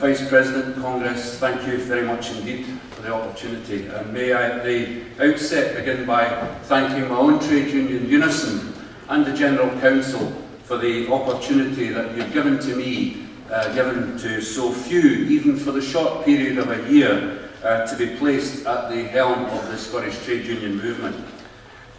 Vice President, Congress, thank you very much indeed for the opportunity. And may I at the outset begin by thanking my own trade union, UNISON, and the General Council for the opportunity that you've given to me, given to so few, even for the short period of a year, to be placed at the helm of the Scottish trade union movement.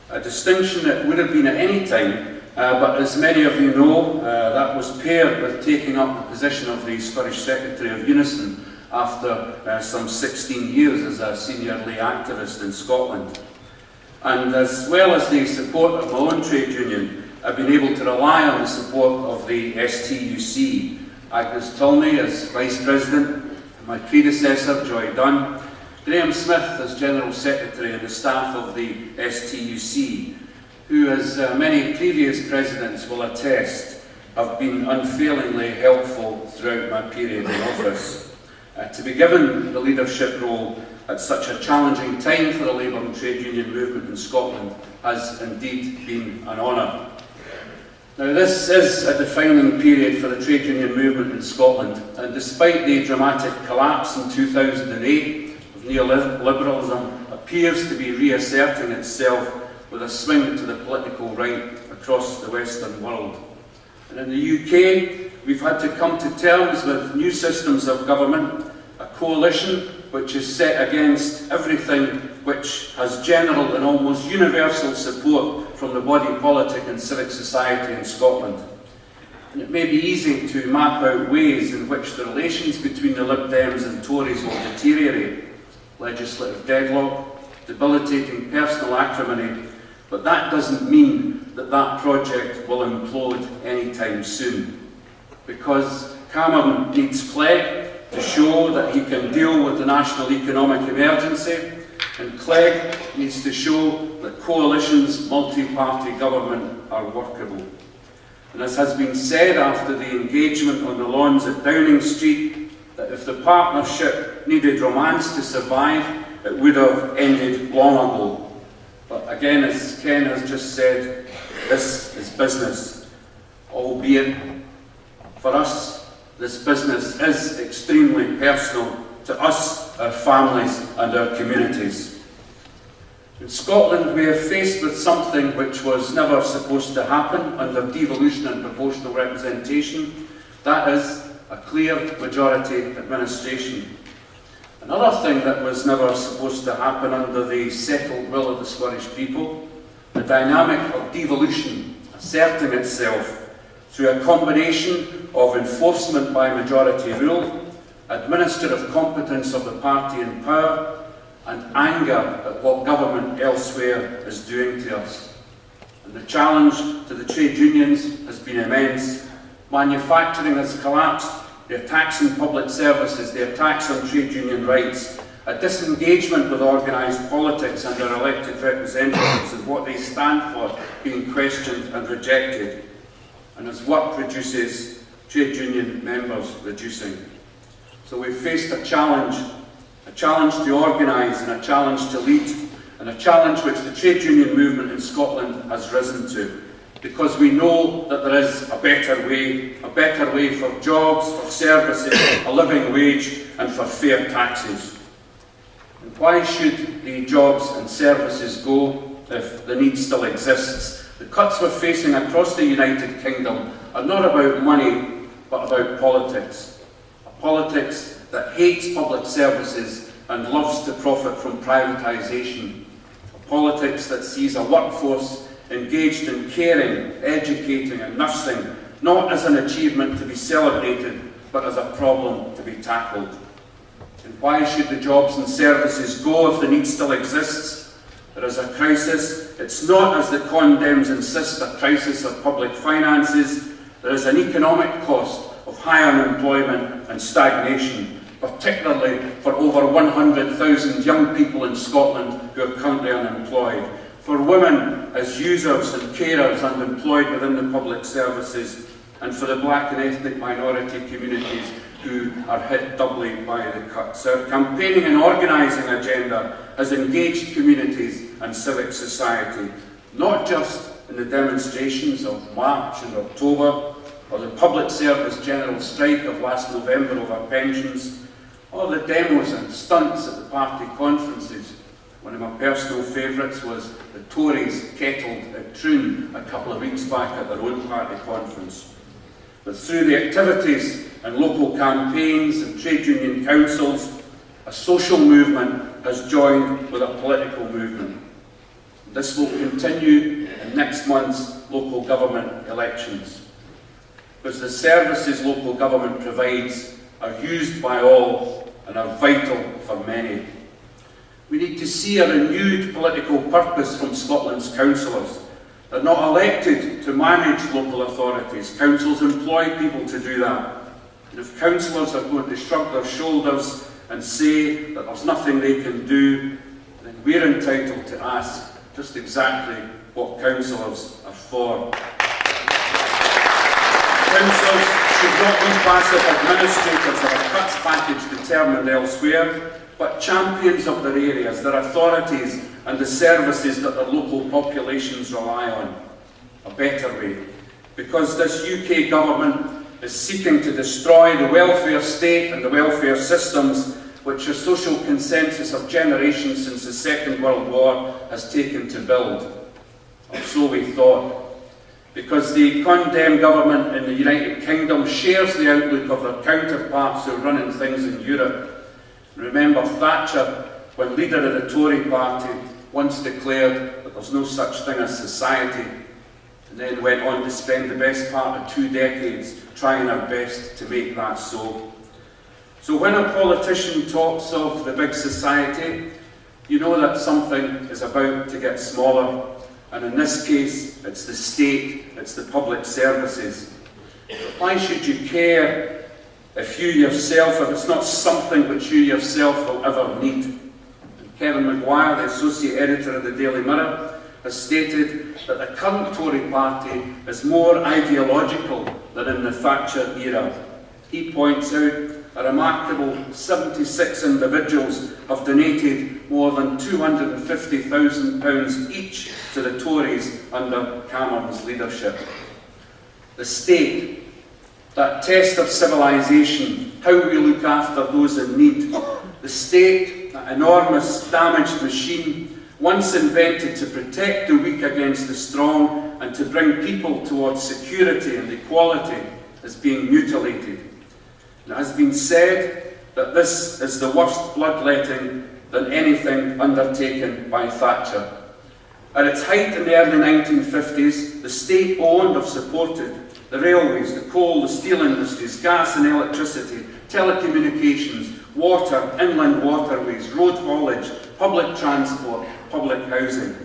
A distinction that would have been at any time, but as many of you know, that was paired with taking up the position of the Scottish Secretary of UNISON after some 16 years as a senior lay activist in Scotland. And as well as the support of my own trade union, I've been able to rely on the support of the STUC, Agnes Tilney as Vice President, my predecessor Joy Dunn, Graham Smith as General Secretary, and the staff of the STUC, who, as many previous presidents will attest, have been unfailingly helpful throughout my period in office. To be given the leadership role at such a challenging time for the labour and trade union movement in Scotland has indeed been an honour. Now, this is a defining period for the trade union movement in Scotland, and despite the dramatic collapse in 2008, neoliberalism appears to be reasserting itself with a swing to the political right across the Western world. And in the UK, we've had to come to terms with new systems of government, a coalition which is set against everything which has general and almost universal support from the body politic and civic society in Scotland. And it may be easy to map out ways in which the relations between the Lib Dems and Tories will deteriorate. Legislative deadlock, debilitating personal acrimony, but that doesn't mean that that project will implode anytime soon. Because Cameron needs Clegg to show that he can deal with the national economic emergency, and Clegg needs to show that coalition's multi-party government are workable. And as has been said after the engagement on the lawns at Downing Street, that if the partnership needed romance to survive, it would have ended long ago. But again, as Ken has just said, this is business, albeit for us, this business is extremely personal to us, our families and our communities. In Scotland, we are faced with something which was never supposed to happen under devolution and proportional representation. That is a clear majority administration. Another thing that was never supposed to happen under the settled will of the Scottish people, the dynamic of devolution asserting itself through a combination of enforcement by majority rule, administrative competence of the party in power, and anger at what government elsewhere is doing to us. And the challenge to the trade unions has been immense. Manufacturing has collapsed, the attacks on public services, the attacks on trade union rights, a disengagement with organised politics and their elected representatives and what they stand for being questioned and rejected, and as work reduces, trade union members reducing. So we've faced a challenge to organise and a challenge to lead, and a challenge which the trade union movement in Scotland has risen to, because we know that there is a better way for jobs, for services, a living wage and for fair taxes. And why should the jobs and services go if the need still exists? The cuts we're facing across the United Kingdom are not about money, but about politics. A politics that hates public services and loves to profit from privatisation. A politics that sees a workforce engaged in caring, educating and nursing, not as an achievement to be celebrated, but as a problem to be tackled. And why should the jobs and services go if the need still exists? There is a crisis. It's not, as the Condems insist, a crisis of public finances. There is an economic cost of high unemployment and stagnation, particularly for over 100,000 young people in Scotland who are currently unemployed, for women as users and carers and employed within the public services, and for the black and ethnic minority communities who are hit doubly by the cuts. Our campaigning and organising agenda has engaged communities and civic society, not just in the demonstrations of March and October, or the public service general strike of last November over pensions, or the demos and stunts at the party conferences. One of my personal favourites was the Tories kettled at Troon a couple of weeks back at their own party conference. But through the activities and local campaigns and trade union councils, a social movement has joined with a political movement. This will continue in next month's local government elections, because the services local government provides are used by all and are vital for many. We need to see a renewed political purpose from Scotland's councillors. They're not elected to manage local authorities. Councils employ people to do that. And if councillors are going to shrug their shoulders and say that there's nothing they can do, then we're entitled to ask just exactly what councillors are for. Councillors should not be passive administrators of a cuts package determined elsewhere, but champions of their areas, their authorities and the services that their local populations rely on. A better way. Because this UK government is seeking to destroy the welfare state and the welfare systems which a social consensus of generations since the Second World War has taken to build. Or so we thought. Because the condemned government in the United Kingdom shares the outlook of their counterparts who are running things in Europe. Remember Thatcher, when leader of the Tory party, once declared that there's no such thing as society, and then went on to spend the best part of 2 decades trying our best to make that so. So when a politician talks of the big society, you know that something is about to get smaller, and in this case, it's the state, it's the public services. Why should you care if it's not something which you yourself will ever need? And Kevin Maguire, the associate editor of the Daily Mirror, has stated that the current Tory party is more ideological than in the Thatcher era. He points out a remarkable 76 individuals have donated more than £250,000 each to the Tories under Cameron's leadership. The state, that test of civilization, how we look after those in need. The state, that enormous damaged machine, once invented to protect the weak against the strong and to bring people towards security and equality, is being mutilated. It has been said that this is the worst bloodletting than anything undertaken by Thatcher. At its height in the early 1950s, the state owned or supported the railways, the coal, the steel industries, gas and electricity, telecommunications, water, inland waterways, road haulage, public transport, public housing.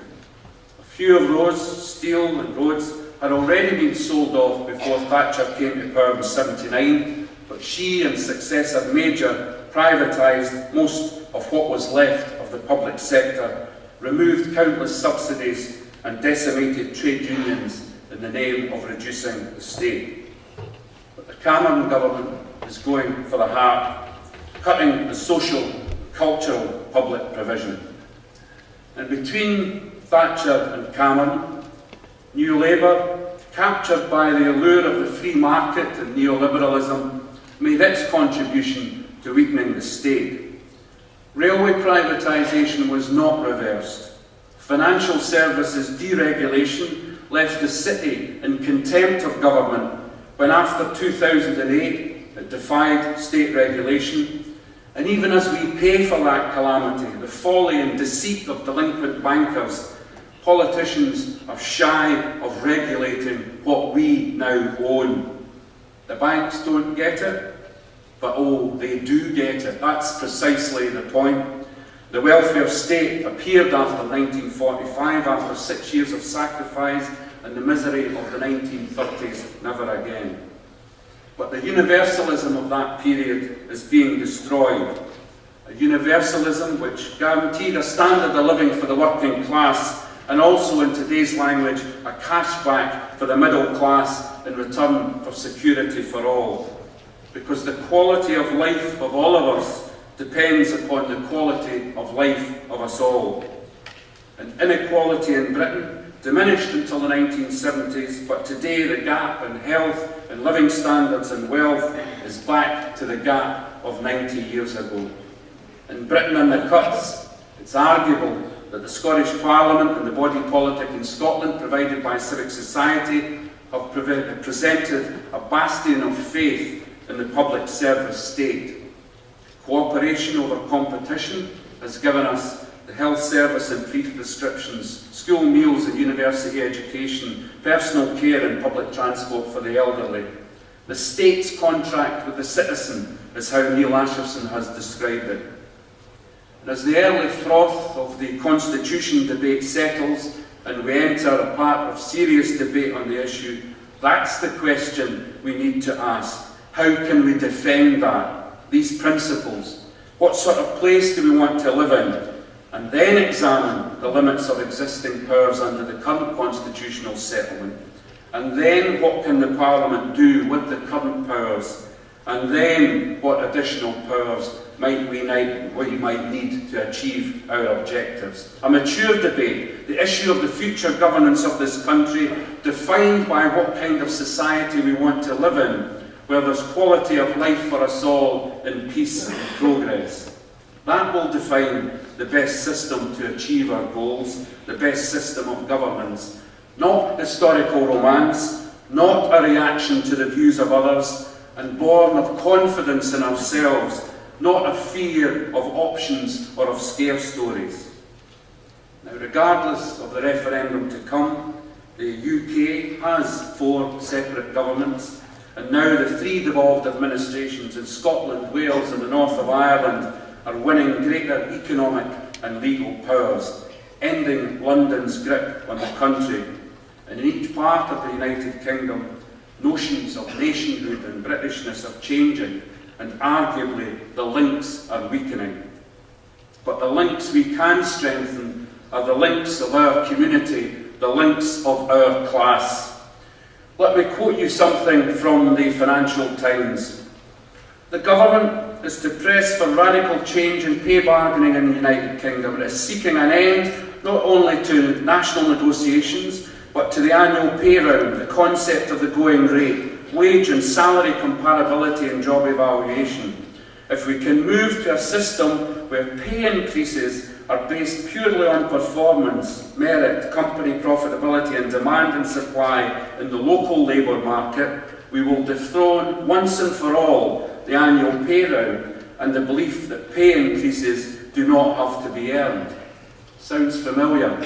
A few of those, steel and roads, had already been sold off before Thatcher came to power in '79, but she and successor Major privatised most of what was left of the public sector, removed countless subsidies and decimated trade unions in the name of reducing the state. But the Cameron government is going for the heart, cutting the social, cultural public provision. And between Thatcher and Cameron, New Labour, captured by the allure of the free market and neoliberalism, made its contribution to weakening the state. Railway privatisation was not reversed. Financial services deregulation left the city in contempt of government when after 2008 it defied state regulation. And even as we pay for that calamity, the folly and deceit of delinquent bankers, politicians are shy of regulating what we now own. The banks don't get it, but oh, they do get it. That's precisely the point. The welfare state appeared after 1945, after 6 years of sacrifice and the misery of the 1930s, never again. But the universalism of that period is being destroyed. A universalism which guaranteed a standard of living for the working class, and also, in today's language, a cashback for the middle class in return for security for all. Because the quality of life of all of us depends upon the quality of life of us all. And inequality in Britain diminished until the 1970s, but today the gap in health and living standards and wealth is back to the gap of 90 years ago. In Britain and the cuts, it's arguable that the Scottish Parliament and the body politic in Scotland, provided by civic society, have presented a bastion of faith in the public service state. Cooperation over competition has given us the health service and free prescriptions, school meals and university education, personal care and public transport for the elderly. The state's contract with the citizen is how Neil Acheson has described it. And as the early froth of the Constitution debate settles and we enter a part of serious debate on the issue, that's the question we need to ask. How can we defend that, these principles? What sort of place do we want to live in? And then examine the limits of existing powers under the current constitutional settlement. And then what can the Parliament do with the current powers? And then what additional powers might we might need to achieve our objectives? A mature debate, the issue of the future governance of this country, defined by what kind of society we want to live in, where there's quality of life for us all in peace and progress. That will define the best system to achieve our goals, the best system of governance. Not historical romance, not a reaction to the views of others, and born of confidence in ourselves, not a fear of options or of scare stories. Now, regardless of the referendum to come, the UK has 4 separate governments, and now the 3 devolved administrations in Scotland, Wales and the north of Ireland are winning greater economic and legal powers, ending London's grip on the country. And in each part of the United Kingdom, notions of nationhood and Britishness are changing, and arguably the links are weakening. But the links we can strengthen are the links of our community, the links of our class. Let me quote you something from the Financial Times. The government is to press for radical change in pay bargaining in the United Kingdom. It is seeking an end not only to national negotiations, but to the annual pay round, the concept of the going rate, wage and salary comparability and job evaluation. If we can move to a system where pay increases are based purely on performance, merit, company profitability and demand and supply in the local labour market, we will dethrone once and for all the annual pay round and the belief that pay increases do not have to be earned. Sounds familiar?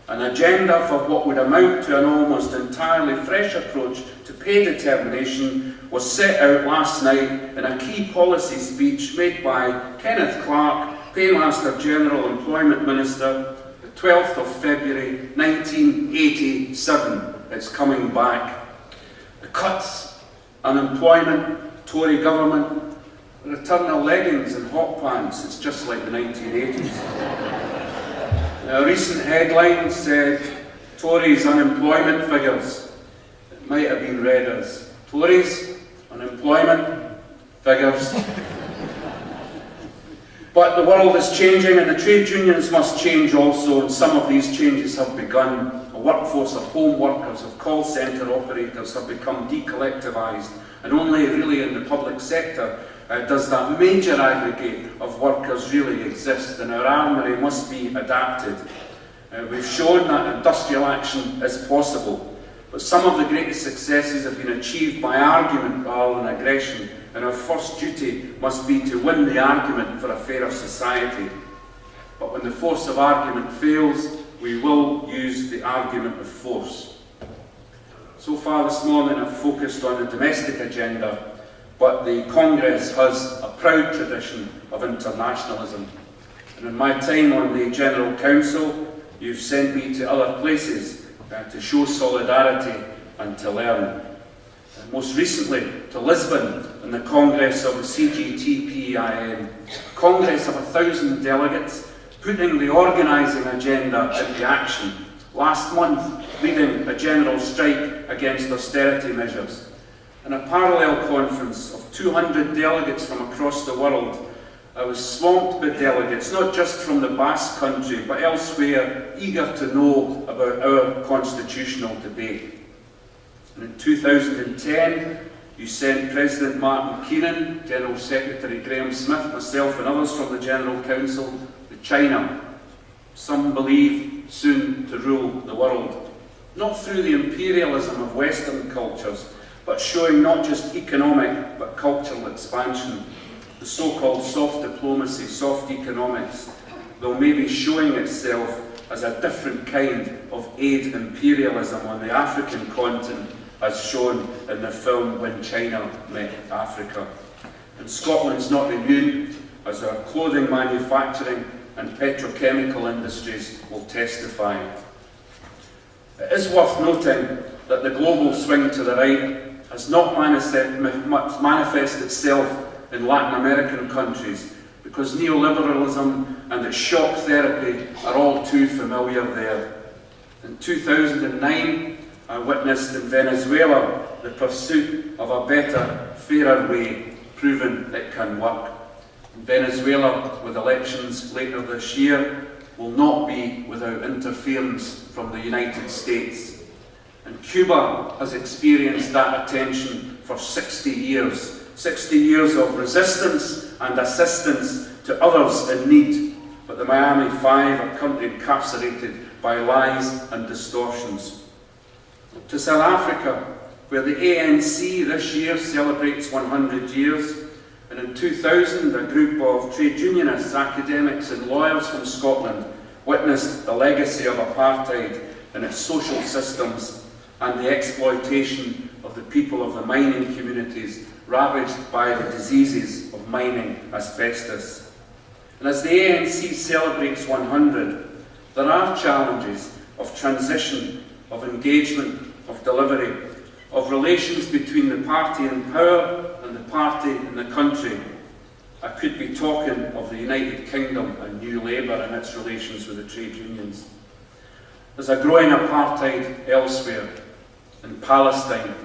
An agenda for what would amount to an almost entirely fresh approach to pay determination was set out last night in a key policy speech made by Kenneth Clarke, Paymaster General Employment Minister, the 12th of February 1987. It's coming back. The cuts, unemployment, Tory government, the return of leggings and hot pants. It's just like the 1980s. A recent headline said, Tories' unemployment figures. It might have been read as, Tories' unemployment figures. But the world is changing and the trade unions must change also, and some of these changes have begun. A workforce of home workers, of call centre operators have become decollectivised, and only really in the public sector does that major aggregate of workers really exist, and our armoury must be adapted. We've shown that industrial action is possible, but some of the greatest successes have been achieved by argument rather than aggression, and our first duty must be to win the argument for a fairer society. But when the force of argument fails, we will use the argument of force. So far this morning I've focused on the domestic agenda, but the Congress has a proud tradition of internationalism. And in my time on the General Council, you've sent me to other places to show solidarity and to learn. Most recently to Lisbon and the Congress of the CGTPIM, a Congress of 1,000 delegates putting the organising agenda into action. Last month, leading a general strike against austerity measures. And a parallel conference of 200 delegates from across the world I was swamped with delegates, not just from the Basque Country, but elsewhere, eager to know about our constitutional debate. And in 2010, you sent President Martin Keenan, General Secretary Graham Smith, myself and others from the General Council to China. Some believe soon to rule the world. Not through the imperialism of Western cultures, but showing not just economic but cultural expansion. The so-called soft diplomacy, soft economics, though maybe showing itself as a different kind of aid imperialism on the African continent, as shown in the film When China Met Africa. And Scotland's not immune, as our clothing manufacturing and petrochemical industries will testify. It is worth noting that the global swing to the right has not manifested itself in Latin American countries, because neoliberalism and its shock therapy are all too familiar there. In 2009, I witnessed in Venezuela the pursuit of a better, fairer way, proven it can work. Venezuela, with elections later this year, will not be without interference from the United States. And Cuba has experienced that attention for 60 years. 60 years of resistance and assistance to others in need. But the Miami Five are currently incarcerated by lies and distortions. To South Africa, where the ANC this year celebrates 100 years, and in 2000 a group of trade unionists, academics and lawyers from Scotland witnessed the legacy of apartheid and its social systems and the exploitation of the people of the mining communities ravaged by the diseases of mining asbestos. And as the ANC celebrates 100, there are challenges of transition, of engagement, of delivery, of relations between the party in power and the party in the country. I could be talking of the United Kingdom and New Labour and its relations with the trade unions. There's a growing apartheid elsewhere, in Palestine.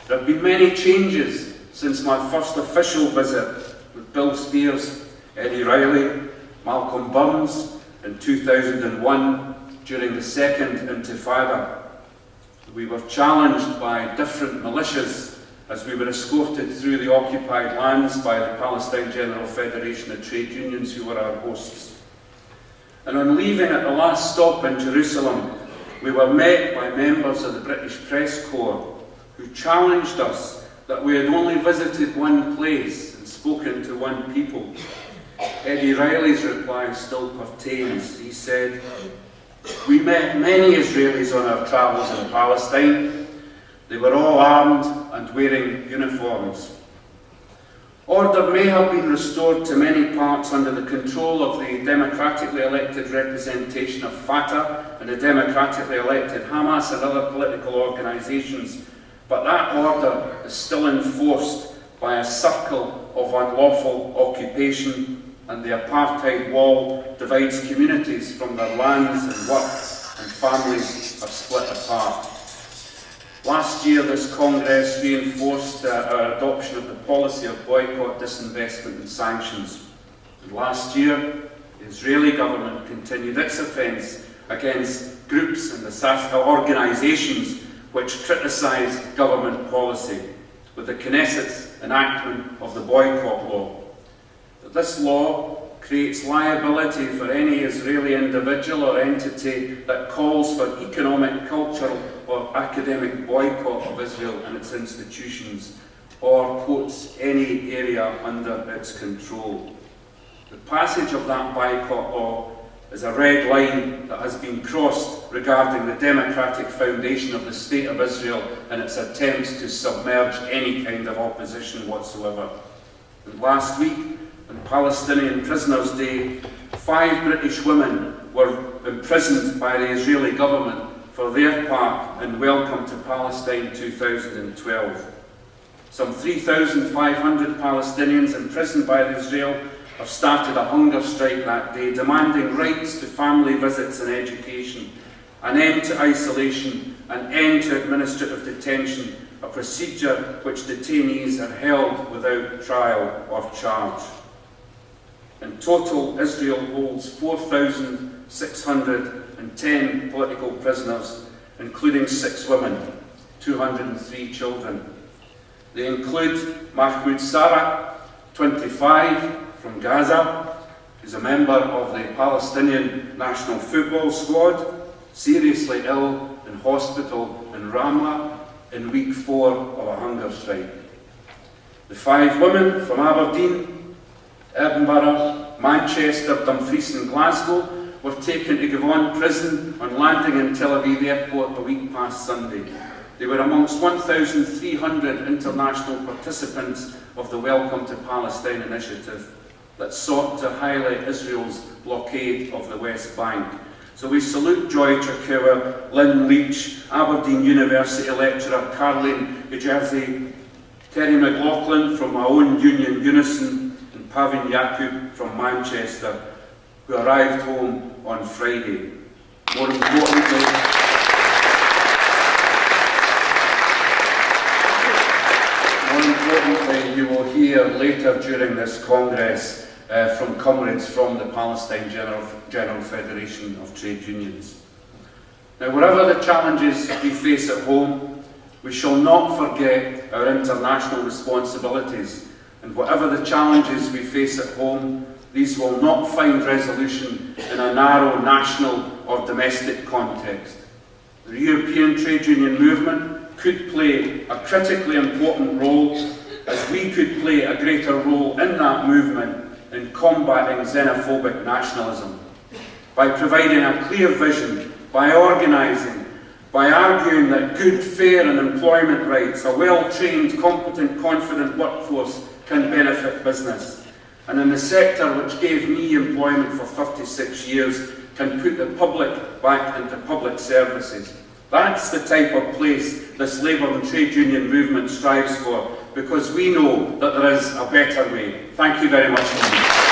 There have been many changes since my first official visit with Bill Spears, Eddie Riley, Malcolm Burns in 2001 during the Second Intifada. We were challenged by different militias as we were escorted through the occupied lands by the Palestine General Federation of Trade Unions, who were our hosts. And on leaving at the last stop in Jerusalem, we were met by members of the British Press Corps who challenged us that we had only visited one place and spoken to one people. Eddie Riley's reply still pertains. He said, "We met many Israelis on our travels in Palestine. They were all armed and wearing uniforms. Order may have been restored to many parts under the control of the democratically elected representation of Fatah and the democratically elected Hamas and other political organisations, but that order is still enforced by a circle of unlawful occupation, and the apartheid wall divides communities from their lands and work, and families are split apart." Last year, this Congress reinforced our adoption of the policy of boycott, disinvestment and sanctions. And last year, the Israeli government continued its offence against groups and the organisations which criticise government policy, with the Knesset's enactment of the boycott law. But this law creates liability for any Israeli individual or entity that calls for economic, cultural or academic boycott of Israel and its institutions, or puts any area under its control. The passage of that boycott law is a red line that has been crossed regarding the democratic foundation of the State of Israel and its attempts to submerge any kind of opposition whatsoever. And last week, on Palestinian Prisoners' Day, 5 British women were imprisoned by the Israeli government for their part in Welcome to Palestine 2012. Some 3,500 Palestinians imprisoned by Israel have started a hunger strike that day, demanding rights to family visits and education, an end to isolation, an end to administrative detention, a procedure which detainees are held without trial or charge. In total, Israel holds 4,610 political prisoners, including 6 women, 203 children. They include Mahmoud Sarraq, 25, from Gaza, who's a member of the Palestinian national football squad, seriously ill in hospital in Ramla in week 4 of a hunger strike. The 5 women from Aberdeen, Edinburgh, Manchester, Dumfries and Glasgow were taken to Gavon prison on landing in Tel Aviv airport a week past Sunday. They were amongst 1,300 international participants of the Welcome to Palestine initiative that sought to highlight Israel's blockade of the West Bank. So we salute Joy Chakua, Lynn Leach, Aberdeen University lecturer Caroline Ejerzi, Terry McLaughlin from my own union UNISON, and Pavin Yakub from Manchester, who arrived home on Friday. More importantly, you will hear later during this Congress from comrades from the Palestine General Federation of Trade Unions. Now, whatever the challenges we face at home, we shall not forget our international responsibilities. And whatever the challenges we face at home, these will not find resolution in a narrow national or domestic context. The European trade union movement could play a critically important role, as we could play a greater role in that movement in combating xenophobic nationalism, by providing a clear vision, by organising, by arguing that good, fair and employment rights, a well-trained, competent, confident workforce can benefit business, and in the sector which gave me employment for 36 years can put the public back into public services. That's the type of place this labour and trade union movement strives for, because we know that there is a better way. Thank you very much indeed.